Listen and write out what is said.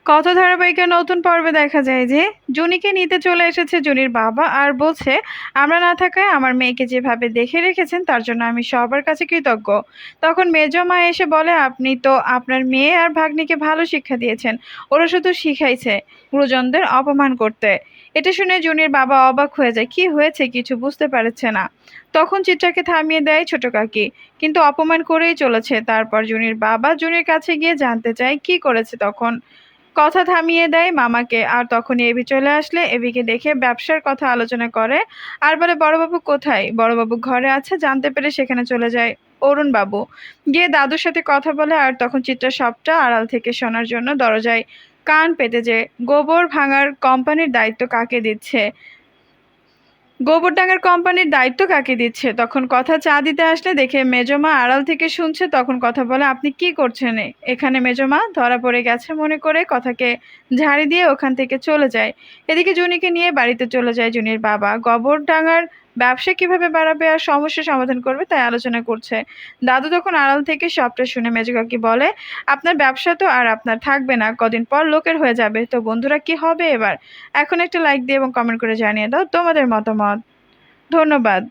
কথা ধারাবাহিকের নতুন পর্বে দেখা যায় যে জুনিকে নিতে চলে এসেছে জুনির বাবা আর বলছে, আমরা না থাকায় আমার মেয়েকে যেভাবে দেখে রেখেছেন তার জন্য আমি সবার কাছে কৃতজ্ঞ। তখন মেজো মা এসে বলে, আপনি তো আপনার মেয়ে আর ভাগ্নিকে ভালো শিক্ষা দিয়েছেন, ওরা শুধু শিখাইছে গুরুজনদের অপমান করতে। এটা শুনে জুনির বাবা অবাক হয়ে যায়, কি হয়েছে কিছু বুঝতে পারছে না। তখন চিত্রাকে থামিয়ে দেয় ছোট কাকি, কিন্তু অপমান করেই চলেছে। তারপর জুনির বাবা জুনির কাছে গিয়ে জানতে চায় কি করেছে। তখন কথা থামিয়ে দেয় মামাকে, আর তখনই এভি চলে আসলে এভিকে দেখে ব্যবসার কথা আলোচনা করে আর বলে, বড়বাবু কোথায়? বড়বাবু ঘরে আছে। জানতে পেরে সেখানে চলে যায় অরুণ বাবু, গিয়ে দাদুর সাথে কথা বলে। আর তখন চিত্রা সবটা আড়াল থেকে শোনার জন্য দরজায় কান পেতে যে গোবর ভাঙার কোম্পানির দায়িত্ব কাকে দিচ্ছে, গোবরডাঙ্গার কোম্পানির দায়িত্ব কাকে দিচ্ছে। তখন কথা চা দিতে আসলে দেখে মেজমা আড়াল থেকে শুনছে। তখন কথা বলে, আপনি কি করছেন এখানে? মেজমা ধরা পড়ে গেছে মনে করে কথাকে ঝাড়ি দিয়ে ওখান থেকে চলে যায়। এদিকে জুনিকে নিয়ে বাড়িতে চলে যায় জুনির বাবা। গোবরডাঙ্গার ব্যবসা কিভাবে বাড়াবে আর সমস্যা সমাধান করবে তাই আলোচনা করছে। দাদু তখন আড়াল থেকে সবটা শুনে মেজো কাকি বলে, আপনার ব্যবসা তো আর আপনার থাকবে না, কদিন পর লোকের হয়ে যাবে। তো বন্ধুরা, কি হবে এবার? এখন একটা লাইক দিয়ে এবং কমেন্ট করে জানিয়ে দাও তোমাদের মতামত। ধন্যবাদ।